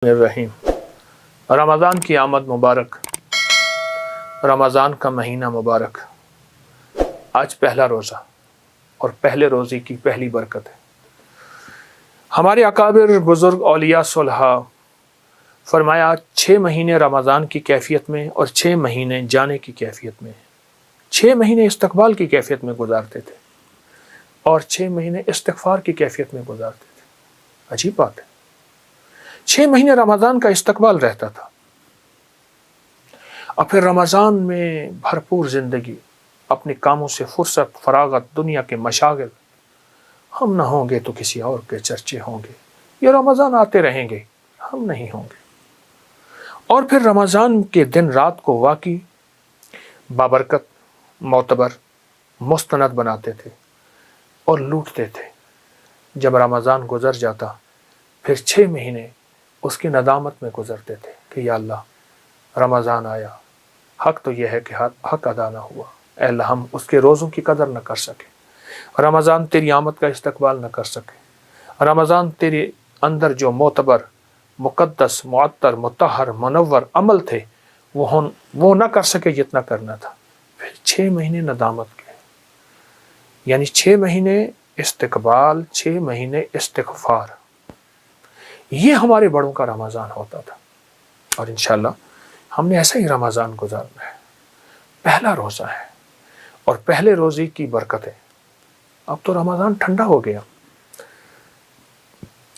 الرحیم۔ رمضان کی آمد مبارک، رمضان کا مہینہ مبارک۔ آج پہلا روزہ اور پہلے روزے کی پہلی برکت ہے۔ ہمارے اکابر بزرگ اولیاء صلحاء فرمایا 6 مہینے رمضان کی کیفیت میں اور 6 مہینے جانے کی کیفیت میں، 6 مہینے استقبال کی کیفیت میں گزارتے تھے اور 6 مہینے استغفار کی کیفیت میں گزارتے تھے۔ عجیب بات ہے، 6 مہینے رمضان کا استقبال رہتا تھا اور پھر رمضان میں بھرپور زندگی، اپنے کاموں سے فرصت، فراغت، دنیا کے مشاغل۔ ہم نہ ہوں گے تو کسی اور کے چرچے ہوں گے، یہ رمضان آتے رہیں گے، ہم نہیں ہوں گے۔ اور پھر رمضان کے دن رات کو واقعی بابرکت، معتبر، مستند بناتے تھے اور لوٹتے تھے۔ جب رمضان گزر جاتا پھر 6 مہینے اس کی ندامت میں گزرتے تھے کہ یا اللہ رمضان آیا، حق تو یہ ہے کہ حق ادا نہ ہوا، اے اللہ ہم اس کے روزوں کی قدر نہ کر سکے، رمضان تیری آمد کا استقبال نہ کر سکے، رمضان تیرے اندر جو معتبر، مقدس، معطر، مطہر، منور عمل تھے وہ نہ کر سکے جتنا کرنا تھا۔ پھر 6 مہینے ندامت کے، یعنی 6 مہینے استقبال، 6 مہینے استغفار۔ یہ ہمارے بڑوں کا رمضان ہوتا تھا اور انشاءاللہ ہم نے ایسا ہی رمضان گزارنا ہے۔ پہلا روزہ ہے اور پہلے روزے کی برکت ہے۔ اب تو رمضان ٹھنڈا ہو گیا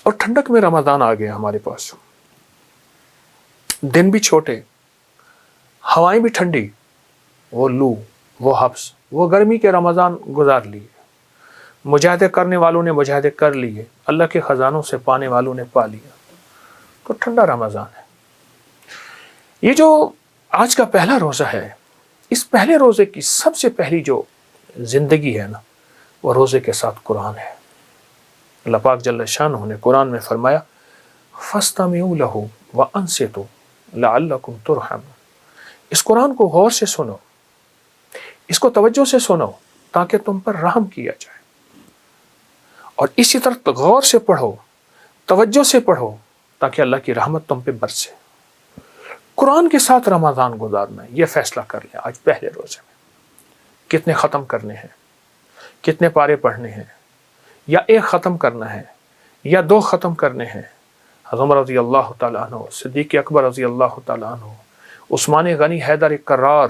اور ٹھنڈک میں رمضان آ گیا ہمارے پاس، دن بھی چھوٹے، ہوائیں بھی ٹھنڈی، وہ لو، وہ حبس، وہ گرمی کے رمضان گزار لیے۔ مجاہدے کرنے والوں نے مجاہدے کر لیے، اللہ کے خزانوں سے پانے والوں نے پا لیا، تو ٹھنڈا رمضان ہے۔ یہ جو آج کا پہلا روزہ ہے، اس پہلے روزے کی سب سے پہلی جو زندگی ہے نا، وہ روزے کے ساتھ قرآن ہے۔ اللہ پاک جل شانہ نے قرآن میں فرمایا فَاسْتَمِعُوا لَهُ وَأَنصِتُوا لَعَلَّكُمْ تُرْحَمُونَ۔ اس قرآن کو غور سے سنو، اس کو توجہ سے سنو تاکہ تم پر رحم کیا جائے، اور اسی طرح غور سے پڑھو، توجہ سے پڑھو تاکہ اللہ کی رحمت تم پہ برسے۔ قرآن کے ساتھ رمضان گزارنا ہے، یہ فیصلہ کر لیں آج پہلے روزے میں کتنے ختم کرنے ہیں، کتنے پارے پڑھنے ہیں، یا 1 ختم کرنا ہے یا 2 ختم کرنے ہیں۔ عمر رضی اللہ تعالیٰ عنہ، صدیق اکبر رضی اللہ تعالیٰ عنہ، عثمان غنی، حیدر کرار،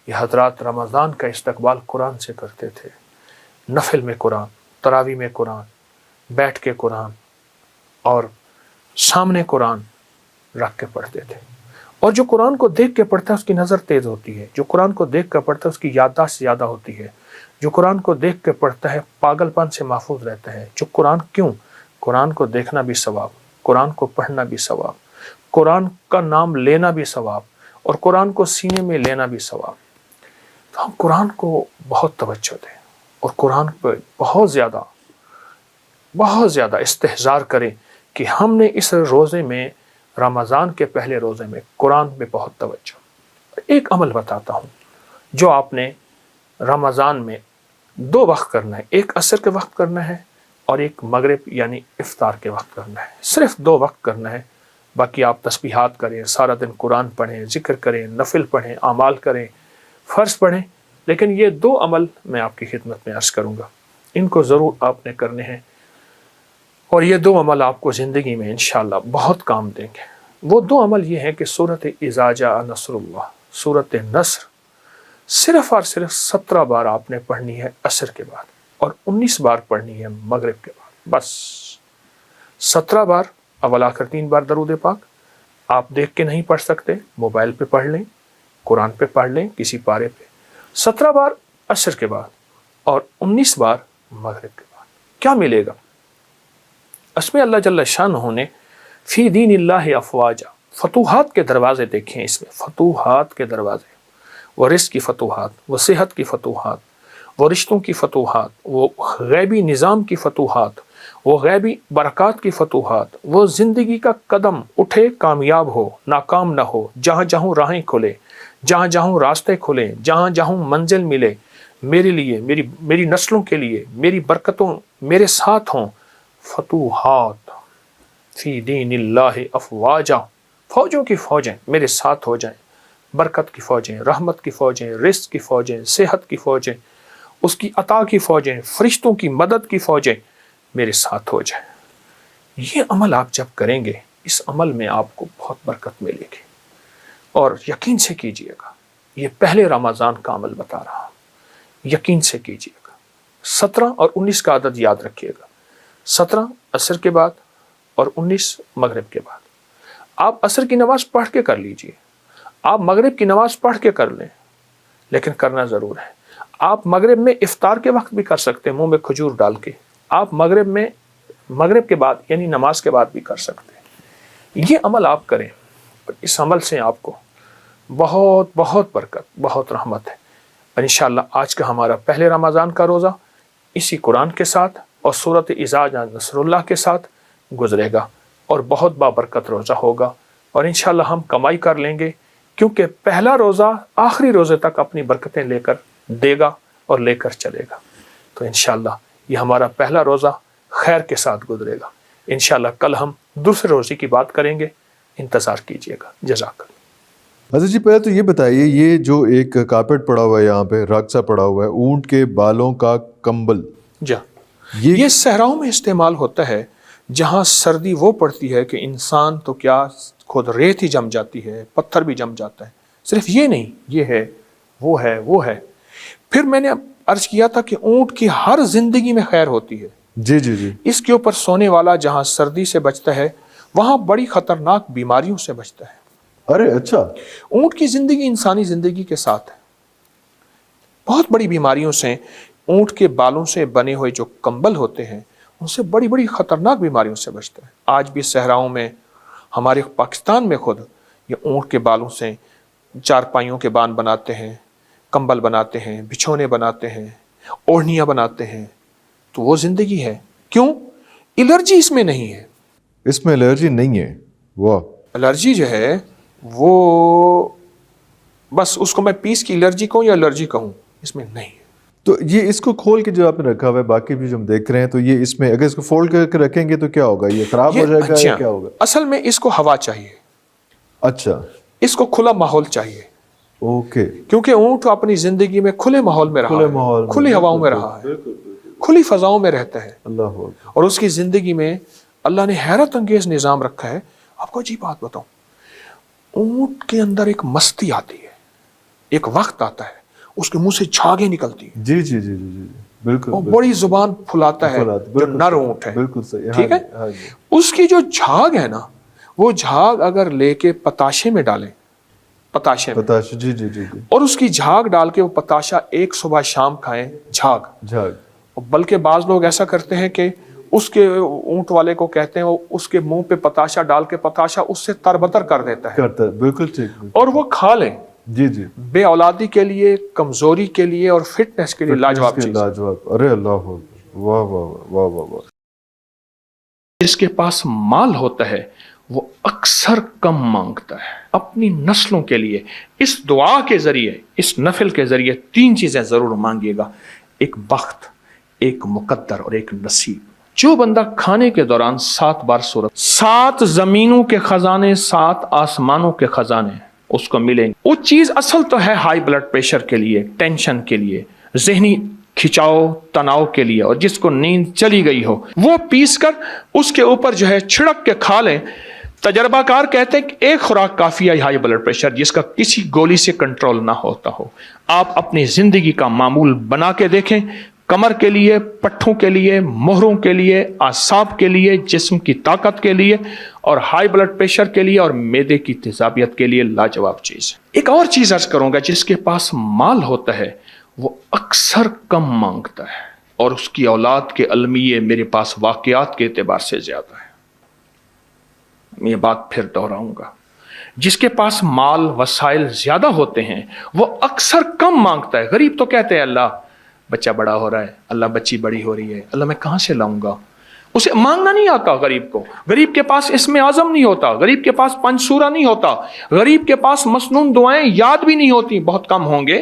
یہ حضرات رمضان کا استقبال قرآن سے کرتے تھے۔ نفل میں قرآن، تراویح میں قرآن، بیٹھ کے قرآن اور سامنے قرآن رکھ کے پڑھتے تھے۔ اور جو قرآن کو دیکھ کے پڑھتا ہے اس کی نظر تیز ہوتی ہے، جو قرآن کو دیکھ کر پڑھتا ہے اس کی یادداشت زیادہ ہوتی ہے، جو قرآن کو دیکھ کے پڑھتا ہے پاگل پن سے محفوظ رہتا ہے۔ جو قرآن کو دیکھنا بھی ثواب، قرآن کو پڑھنا بھی ثواب، قرآن کا نام لینا بھی ثواب اور قرآن کو سینے میں لینا بھی ثواب۔ تو ہم قرآن کو بہت توجہ دیں اور قرآن پہ بہت زیادہ استحضار کریں کہ ہم نے اس روزے میں، رمضان کے پہلے روزے میں قرآن پہ بہت توجہ۔ ایک عمل بتاتا ہوں جو آپ نے رمضان میں 2 وقت کرنا ہے، ایک عصر کے وقت کرنا ہے اور ایک مغرب یعنی افطار کے وقت کرنا ہے۔ صرف 2 وقت کرنا ہے، باقی آپ تسبیحات کریں، سارا دن قرآن پڑھیں، ذکر کریں، نفل پڑھیں، اعمال کریں، فرض پڑھیں، لیکن یہ 2 عمل میں آپ کی خدمت میں عرض کروں گا، ان کو ضرور آپ نے کرنے ہیں اور یہ 2 عمل آپ کو زندگی میں انشاءاللہ بہت کام دیں گے۔ وہ 2 عمل یہ ہیں کہ سورۃ اذا جاء نصر اللہ، سورۃ نصر صرف اور صرف 17 بار آپ نے پڑھنی ہے عصر کے بعد اور 19 بار پڑھنی ہے مغرب کے بعد، بس 17 بار، اول آخر 3 بار درود پاک۔ آپ دیکھ کے نہیں پڑھ سکتے، موبائل پہ پڑھ لیں، قرآن پہ پڑھ لیں کسی پارے پہ، 17 بار عصر کے بعد اور 19 بار مغرب کے بعد۔ کیا ملے گا؟ اس میں اللہ جل شانہ نے فی دین اللہ افواجا، فتوحات کے دروازے دیکھیں، اس میں فتوحات کے دروازے، وہ رزق کی فتوحات، وہ صحت کی فتوحات، وہ رشتوں کی فتوحات، وہ غیبی نظام کی فتوحات، وہ غیبی برکات کی فتوحات، وہ زندگی کا قدم اٹھے کامیاب ہو ناکام نہ ہو، جہاں جہاں راہیں کھلے، جہاں جہاں راستے کھلیں، جہاں جہاں منزل ملے، میرے لیے، میری نسلوں کے لیے، میری برکتوں میرے ساتھ ہوں۔ فتوحات فی دین اللہ افواجا، فوجوں کی فوجیں میرے ساتھ ہو جائیں، برکت کی فوجیں، رحمت کی فوجیں، رزق کی فوجیں، صحت کی فوجیں، اس کی عطا کی فوجیں، فرشتوں کی مدد کی فوجیں میرے ساتھ ہو جائیں۔ یہ عمل آپ جب کریں گے، اس عمل میں آپ کو بہت برکت ملے گی، اور یقین سے کیجئے گا۔ یہ پہلے رمضان کا عمل بتا رہا ہوں، یقین سے کیجئے گا۔ 17 اور 19 کا عدد یاد رکھیے گا، 17 عصر کے بعد اور 19 مغرب کے بعد۔ آپ عصر کی نماز پڑھ کے کر لیجئے، آپ مغرب کی نماز پڑھ کے کر لیں، لیکن کرنا ضرور ہے۔ آپ مغرب میں افطار کے وقت بھی کر سکتے ہیں، منہ میں کھجور ڈال کے۔ آپ مغرب کے بعد یعنی نماز کے بعد بھی کر سکتے ہیں۔ یہ عمل آپ کریں، اور اس عمل سے آپ کو بہت بہت برکت، بہت رحمت ہے۔ اور انشاءاللہ آج کا ہمارا پہلے رمضان کا روزہ اسی قرآن کے ساتھ اور سورۃ اذا جاء نصر اللہ کے ساتھ گزرے گا، اور بہت بابرکت روزہ ہوگا، اور انشاءاللہ ہم کمائی کر لیں گے، کیونکہ پہلا روزہ آخری روزے تک اپنی برکتیں لے کر دے گا اور لے کر چلے گا۔ تو انشاءاللہ یہ ہمارا پہلا روزہ خیر کے ساتھ گزرے گا۔ انشاءاللہ کل ہم دوسرے روزے کی بات کریں گے، انتظار کیجیے گا۔ جزاک اللہ۔ حضرت جی پہلے تو یہ بتائیے، یہ جو ایک کارپیٹ پڑا ہوا ہے یہاں پہ، راکسا پڑا ہوا ہے، اونٹ کے بالوں کا کمبل، یہ صحراؤں میں استعمال ہوتا ہے، جہاں سردی وہ پڑتی ہے کہ انسان تو کیا خود ریت ہی جم جاتی ہے، پتھر بھی جم جاتا ہے۔ صرف یہ نہیں، یہ ہے، وہ ہے۔ پھر میں نے عرض کیا تھا کہ اونٹ کی ہر زندگی میں خیر ہوتی ہے۔ جی جی جی، اس کے اوپر سونے والا جہاں سردی سے بچتا ہے، وہاں بڑی خطرناک بیماریوں سے بچتا ہے۔ ارے اچھا، اونٹ کی زندگی انسانی زندگی کے ساتھ ہے، بہت بڑی بیماریوں سے۔ اونٹ کے بالوں سے بنے ہوئے جو کمبل ہوتے ہیں، ان سے بڑی بڑی خطرناک بیماریوں سے بچتا ہے۔ آج بھی صحراؤں میں، ہمارے پاکستان میں خود یہ اونٹ کے بالوں سے چارپائیوں کے بان بناتے ہیں، کمبل بناتے ہیں، بچھونے بناتے ہیں، اوڑھنیاں بناتے ہیں۔ تو وہ زندگی ہے۔ کیوں؟ الرجی اس میں نہیں ہے، اس میں الرجی نہیں ہے۔ واہ، الرجی جو ہے وہ بس اس کو میں پیس کی الرجی کہوں یا الرجی کہوں، اس میں نہیں ہے۔ تو یہ اس کو کھول کے جو آپ نے رکھا ہوا ہے، باقی بھی جو ہم دیکھ رہے ہیں، تو یہ اس میں اگر اس کو فولڈ کر کے رکھیں گے تو کیا ہوگا؟ یہ خراب ہو جائے گا یا کیا ہوگا؟ اصل میں اس کو ہوا چاہیے، اچھا، اس کو کھلا ماحول چاہیے، اوکے، کیونکہ اونٹ اپنی زندگی میں کھلے ماحول میں رہا ہے، کھلی ہواؤں میں رہا ہے، کھلی فضاؤں میں رہتا ہے، اللہ، اور اس کی زندگی میں اللہ نے حیرت انگیز نظام رکھا ہے۔ آپ کو عجیب بات بتاؤں، اونٹ کے اندر ایک مستی آتی ہے، ایک وقت آتا ہے، اس کے منہ سے جھاگیں نکلتی ہیں، جی جی جی جی، بالکل، وہ بڑی زبان پھلاتا ہے، جو نر اونٹ ہے، بالکل صحیح، ٹھیک ہے۔ اس کی جو جھاگ ہے نا، وہ جھاگ اگر لے کے پتاشے میں ڈالیں، پتاشے میں، جی جی جی، اور اس کی جھاگ ڈال کے وہ پتاشا ایک صبح شام کھائیں، جھاگ، بلکہ بعض لوگ ایسا کرتے ہیں کہ اس کے اونٹ والے کو کہتے ہیں، وہ اس کے منہ پہ پتاشا ڈال کے پتاشا اس سے تربتر کر دیتا ہے، بالکل ٹھیک، اور وہ کھا لیں۔ جی جی، بے اولادی کے لیے، کمزوری کے لیے اور فٹنس کے لیے لاجواب چیز۔ لاجواب، ارے اللہ، واہ واہ واہ واہ واہ۔ جس کے پاس مال ہوتا ہے وہ اکثر کم مانگتا ہے اپنی نسلوں کے لیے۔ اس دعا کے ذریعے، اس نفل کے ذریعے 3 چیزیں ضرور مانگیے گا، ایک بخت، ایک مقدر اور ایک نصیب۔ جو بندہ کھانے کے دوران 7 بار سورت، 7 زمینوں کے خزانے، 7 آسمانوں کے خزانے اس کو ملیں گے۔ وہ چیز اصل تو ہے ہائی بلڈ پریشر کے لیے، ٹینشن کے لیے، ذہنی کھچاؤ تناؤ کے لیے، اور جس کو نیند چلی گئی ہو وہ پیس کر اس کے اوپر جو ہے چھڑک کے کھا لیں۔ تجربہ کار کہتے ہیں کہ ایک خوراک کافی ہے ہائی بلڈ پریشر جس کا کسی گولی سے کنٹرول نہ ہوتا ہو۔ آپ اپنی زندگی کا معمول بنا کے دیکھیں، کمر کے لیے، پٹھوں کے لیے، مہروں کے لیے، اعصاب کے لیے، جسم کی طاقت کے لیے، اور ہائی بلڈ پریشر کے لیے اور معدے کی تیزابیت کے لیے لاجواب چیز۔ ایک اور چیز عرض کروں گا، جس کے پاس مال ہوتا ہے وہ اکثر کم مانگتا ہے، اور اس کی اولاد کے المیے میرے پاس واقعات کے اعتبار سے زیادہ ہے۔ میں یہ بات پھر دہراؤں گا، جس کے پاس مال وسائل زیادہ ہوتے ہیں وہ اکثر کم مانگتا ہے۔ غریب تو کہتے ہیں اللہ بچہ بڑا ہو رہا ہے، اللہ بچی بڑی ہو رہی ہے، اللہ میں کہاں سے لاؤں گا؟ اسے مانگنا نہیں آتا غریب کو۔ غریب کے پاس اسم اعظم نہیں ہوتا، غریب کے پاس پنج سورہ نہیں ہوتا، غریب کے پاس مسنون دعائیں یاد بھی نہیں ہوتی، بہت کم ہوں گے